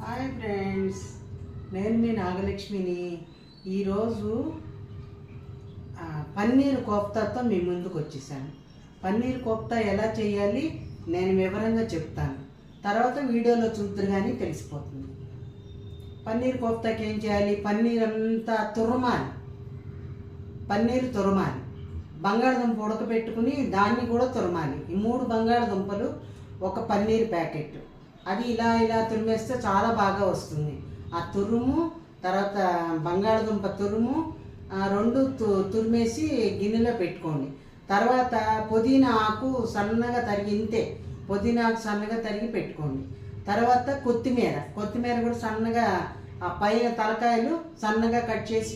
Hi friends, నేను మీ నాగలక్ష్మిని. ఈరోజు పన్నీర్ కోఫ్తాతో మీ ముందుకు వచ్చేసాను. పన్నీర్ కోఫ్తా ఎలా చేయాలి నేను వివరంగా చెప్తాను. తర్వాత వీడియోలో చూద్దరు కానీ తెలిసిపోతుంది. పన్నీర్ కోఫ్తాకి ఏం చేయాలి? పన్నీర్ అంతా తురమాలి. పన్నీర్ తురమాలి. బంగాళదుంప ఉడకబెట్టుకుని దాన్ని కూడా తురమాలి. ఈ 3 బంగాళదుంపలు, ఒక పన్నీర్ ప్యాకెట్, అది ఇలా ఇలా తురిమేస్తే చాలా బాగా వస్తుంది. ఆ తురుము, తర్వాత బంగాళదుంప తురుము రెండు తురిమేసి గిన్నెలో పెట్టుకోండి. తర్వాత పుదీనా ఆకు సన్నగా తరిగి, ఇంతే పుదీనా ఆకు సన్నగా తరిగి పెట్టుకోండి. తర్వాత కొత్తిమీర కూడా సన్నగా, ఆ పైన తలకాయలు సన్నగా కట్ చేసి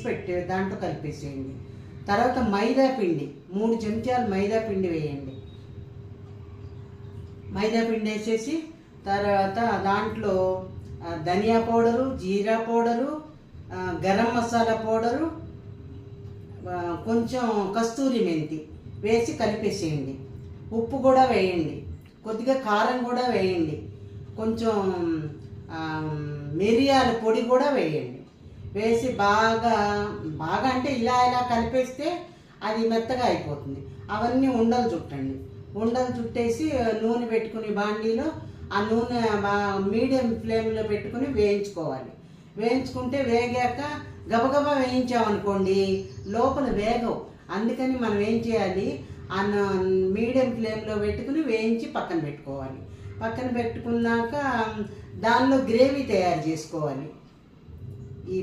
దాంట్లో కలిపేసేయండి. తర్వాత మైదా పిండి 3 చెంచాలు మైదా పిండి వేయండి. మైదా పిండి వేసేసి తర్వాత దాంట్లో ధనియా పౌడరు, జీరా పౌడరు, గరం మసాలా పౌడరు, కొంచెం కస్తూరి మెంతి వేసి కలిపేసేయండి. ఉప్పు కూడా వేయండి, కొద్దిగా కారం కూడా వేయండి, కొంచెం మిరియాల పొడి కూడా వేయండి. వేసి బాగా అంటే ఇలా ఇలా కలిపేస్తే అది మెత్తగా అయిపోతుంది. అవన్నీ ఉండలు చుట్టండి. ఉండలు చుట్టేసి నూనె పెట్టుకుని బాండీలో ఆ నూనె మీడియం ఫ్లేమ్లో పెట్టుకుని వేయించుకోవాలి. వేయించుకుంటే వేగాక గబగబా వేయించామనుకోండి లోపల వేగవు. అందుకని మనం ఏం చేయాలి, ఆ మీడియం ఫ్లేమ్లో పెట్టుకుని వేయించి పక్కన పెట్టుకోవాలి. పక్కన పెట్టుకున్నాక దానిలో గ్రేవీ తయారు చేసుకోవాలి. ఈ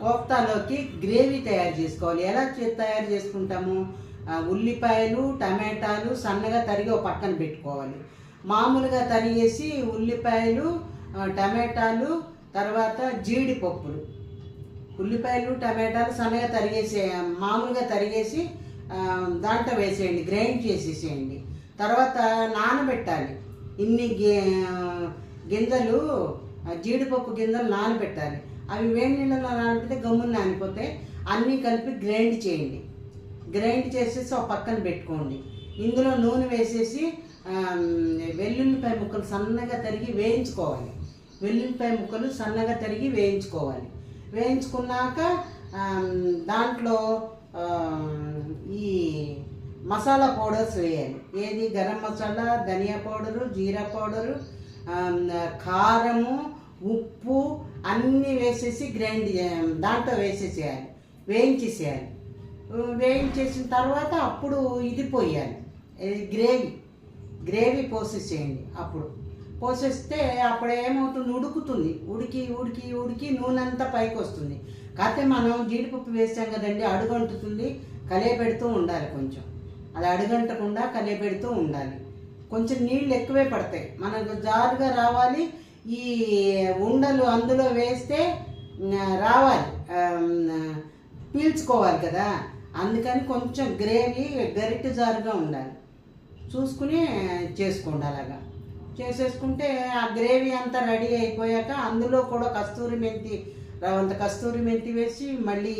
కోఫ్తాలోకి గ్రేవీ తయారు చేసుకోవాలి. ఎలా తయారు చేసుకుంటాము? ఉల్లిపాయలు, టమాటాలు సన్నగా తరిగి ఒక పక్కన పెట్టుకోవాలి. మామూలుగా తరిగేసి ఉల్లిపాయలు, టమాటాలు, తర్వాత జీడిపప్పులు, ఉల్లిపాయలు టమాటాలు సన్నగా మామూలుగా తరిగేసి దాంట్లో వేసేయండి, గ్రైండ్ చేసేసేయండి. తర్వాత నానబెట్టాలి. ఇన్ని గింజలు, జీడిపప్పు గింజలు నానబెట్టాలి. అవి వేడి నీళ్ళలో నానబెడితే గమ్మున నానిపోతే అన్నీ కలిపి గ్రైండ్ చేయండి. గ్రైండ్ చేసేసి ఒక పక్కన పెట్టుకోండి. ఇందులో నూనె వేసేసి వెల్లుల్లిపాయ ముక్కలు సన్నగా తరిగి వేయించుకోవాలి. వెల్లుల్లిపాయ ముక్కలు సన్నగా తరిగి వేయించుకోవాలి. వేయించుకున్నాక దాంట్లో ఈ మసాలా పౌడర్స్ వేయాలి. ఏది? గరం మసాలా, ధనియా పౌడరు, జీరా పౌడరు, కారము, ఉప్పు అన్నీ వేసేసి దాంట్లో వేసేసేయాలి, వేయించేసేయాలి. వేయించేసిన తర్వాత అప్పుడు ఇది పోయాలి, గ్రేవీ పోసేసేయండి. అప్పుడు పోసేస్తే అప్పుడు ఏమవుతుంది, ఉడుకుతుంది. ఉడికి నూనె అంతా పైకి వస్తుంది. కాకపోతే మనం జీడిపప్పు వేసాం కదండి, అడుగంటుతుంది. కలియబెడుతూ ఉండాలి. కొంచెం అది అడుగంటకుండా కలియబెడుతూ ఉండాలి. కొంచెం నీళ్ళు ఎక్కువే పడతాయి, మనకు జారుగా రావాలి. ఈ ఉండలు అందులో వేస్తే రావాలి, పీల్చుకోవాలి కదా. అందుకని కొంచెం గ్రేవీ గరిటె జారుగా ఉండాలి. చూసుకుని చేసుకోండి. అలాగా చేసేసుకుంటే ఆ గ్రేవీ అంతా రెడీ అయిపోయాక అందులో కూడా రవంత కస్తూరి మెంతి వేసి, మళ్ళీ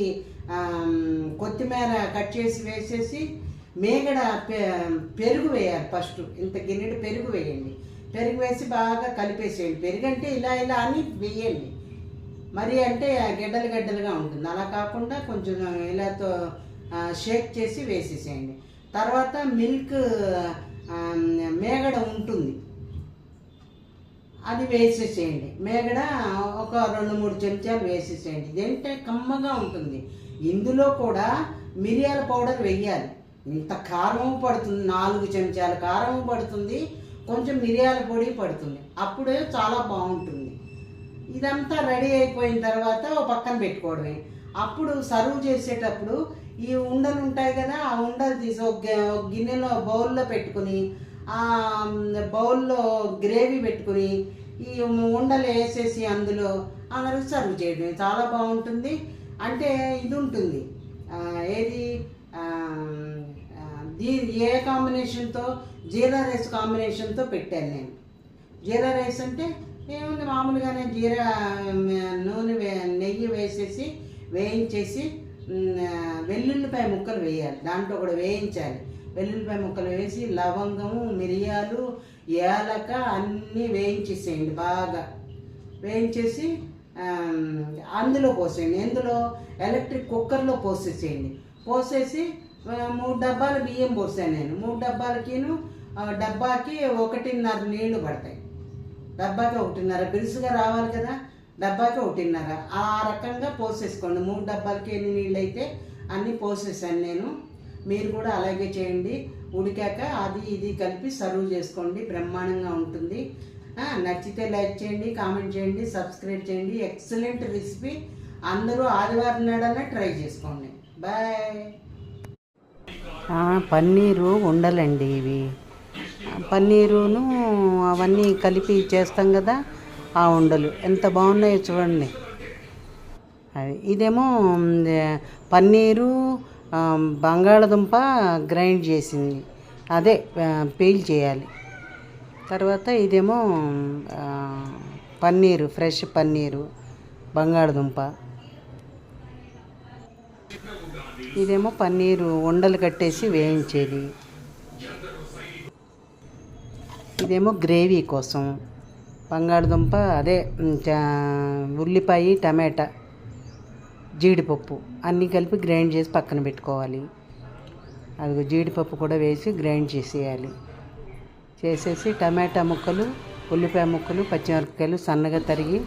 కొత్తిమీర కట్ చేసి వేసేసి, మేగడ పెరుగు వేయాలి. ఫస్ట్ ఇంత గిన్నెడు పెరుగు వేయండి. పెరుగు వేసి బాగా కలిపేసేయండి. పెరుగు అంటే ఇలా ఇలా అని వేయండి. మరి అంటే గడ్డలుగా ఉంటుంది. అలా కాకుండా కొంచెం ఇలాతో షేక్ చేసి వేసేసేయండి. తర్వాత మిల్క్ మేగడ ఉంటుంది, అది వేసేసేయండి. మేగడ ఒక 2-3 చెంచాలు వేసేసేయండి. ఇదంటే కమ్మగా ఉంటుంది. ఇందులో కూడా మిరియాల పౌడర్ వేయాలి. ఇంత కారం పడుతుంది, 4 చెంచాల కారం పడుతుంది, కొంచెం మిరియాల పొడి పడుతుంది. అప్పుడే చాలా బాగుంటుంది. ఇదంతా రెడీ అయిపోయిన తర్వాత ఒక పక్కన పెట్టుకోవడమే. అప్పుడు సర్వ్ చేసేటప్పుడు ఈ ఉండలు ఉంటాయి కదా, ఆ ఉండలు తీసి ఒక గిన్నెలో బౌల్లో పెట్టుకుని, ఆ బౌల్లో గ్రేవీ పెట్టుకుని ఈ ఉండలు వేసేసి అందులో అందరూ సర్వ్ చేయడం చాలా బాగుంటుంది. అంటే ఇది ఉంటుంది, ఏది ఏ కాంబినేషన్తో? జీరా రైస్ కాంబినేషన్తో పెట్టాను నేను. జీరా రైస్ అంటే ఏముంది, మామూలుగానే జీరా నెయ్యి వేసేసి వేయించేసి వెల్లుల్లిపాయ ముక్కలు వేయాలి. దాంట్లో కూడా వేయించాలి. వెల్లుల్లిపాయ ముక్కలు వేసి లవంగము, మిరియాలు, ఏలక అన్నీ వేయించేసేయండి బాగా. వేయించేసి అందులో పోసేయండి. ఎందులో ఎలక్ట్రిక్ కుక్కర్లో పోసేసేయండి. పోసేసి 3 డబ్బాల బియ్యం పోసాను నేను. 3 డబ్బాలకిను డబ్బాకి 1.5 నీళ్లు పడతాయి. డబ్బాకి 1.5 బిరుసుగా రావాలి కదా, డబ్బాకి 1.5 ఆ రకంగా పోసేసుకోండి. 3 డబ్బాలకి ఎన్ని నీళ్ళు అయితే అన్నీ పోసేసాను నేను. మీరు కూడా అలాగే చేయండి. ఉడికాక అది ఇది కలిపి సర్వ్ చేసుకోండి, బ్రహ్మాండంగా ఉంటుంది. నచ్చితే లైక్ చేయండి, కామెంట్ చేయండి, సబ్స్క్రైబ్ చేయండి. Excellent recipe. అందరూ ఆదివారం నాడన్నా ట్రై చేసుకోండి. బాయ్. పన్నీరు ఉండలండి ఇవి. పన్నీరును అవన్నీ కలిపి చేస్తాం కదా, ఆ ఉండలు ఎంత బాగున్నాయో చూడండి. అది ఇదేమో పన్నీరు బంగాళదుంప గ్రైండ్ చేసింది, అదే పీల్ చేయాలి. తర్వాత ఇదేమో పన్నీరు, ఫ్రెష్ పన్నీరు బంగాళదుంప. ఇదేమో పన్నీరు ఉండలు కట్టేసి వేయించేది. ఇదేమో గ్రేవీ కోసం బంగాళదుంప, అదే ఉల్లిపాయ, టమాటా, జీడిపప్పు అన్నీ కలిపి గ్రైండ్ చేసి పక్కన పెట్టుకోవాలి. అది జీడిపప్పు కూడా వేసి గ్రైండ్ చేసేయాలి. చేసేసి టమాటా ముక్కలు, ఉల్లిపాయ ముక్కలు, పచ్చిమిరపకాయలు సన్నగా తరిగి,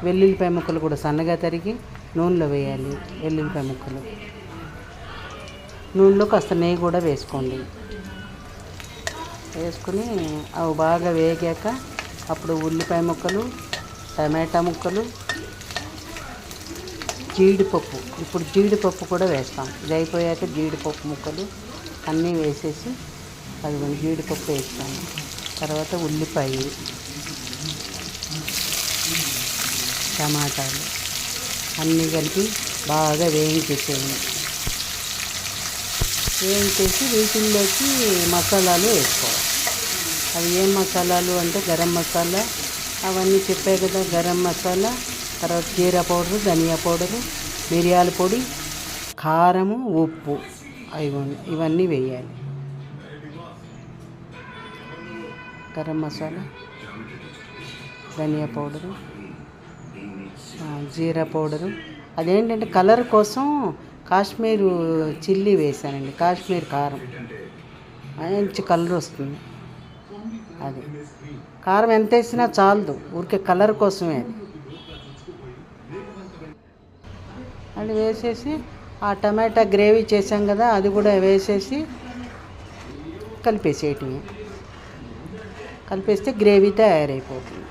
వెల్లుల్లిపాయ ముక్కలు కూడా సన్నగా తరిగి నూనెలో వేయాలి. వెల్లుల్లిపాయ ముక్కలు నూనెలో కాస్త నెయ్యి కూడా వేసుకోండి. వేసుకుని అవి బాగా వేగాక అప్పుడు ఉల్లిపాయ ముక్కలు, టమాటా ముక్కలు, జీడిపప్పు, ఇప్పుడు జీడిపప్పు కూడా వేస్తాం. ఇది అయిపోయాక జీడిపప్పు ముక్కలు అన్నీ వేసేసి అది జీడిపప్పు వేస్తాము. తర్వాత ఉల్లిపాయ, టమాటాలు అన్నీ కలిపి బాగా వేయించేసేయండి. వేయించేసి వీటిల్లోకి మసాలాలు వేసుకోవాలి. అవి ఏం మసాలాలు అంటే గరం మసాలా అవన్నీ చెప్పే కదా, గరం మసాలా, తర్వాత జీరా పౌడరు, ధనియా పౌడరు, మిరియాల పొడి, కారము, ఉప్పు ఇవన్నీ వేయాలి. గరం మసాలా, ధనియా పౌడరు, జీరా పౌడరు. అదేంటంటే కలర్ కోసం కాశ్మీరు చిల్లీ వేసానండి, కాశ్మీర్ కారం, మంచి కలర్ వస్తుంది. అది కారం ఎంత వేసినా చాలదు, ఊరికే కలర్ కోసమే. అది వేసేసి ఆ టమాటా గ్రేవీ చేసాం కదా, అది కూడా వేసేసి కలిపేసేయటమే. కలిపేస్తే గ్రేవీ తయారైపోతుంది.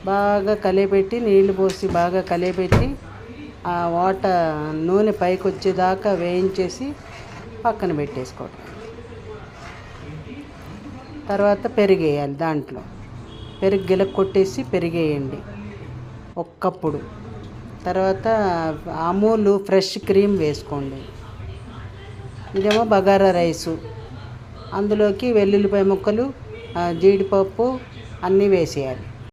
బాగా కలిపెట్టి నీళ్లు పోసి బాగా కలిపెట్టి ఆ నూనె పైకి వచ్చేదాకా వేయించేసి పక్కన పెట్టేసుకోవటం. తర్వాత పెరిగేయాలి. దాంట్లో పెరుగు గిలక కొట్టేసి పెరిగేయండి ఒక్కప్పుడు. తర్వాత అమూల్ ఫ్రెష్ క్రీమ్ వేసుకోండి. ఇదేమో బగారా రైసు, అందులోకి వెల్లుల్లిపాయ ముక్కలు, జీడిపప్పు అన్నీ వేసేయాలి.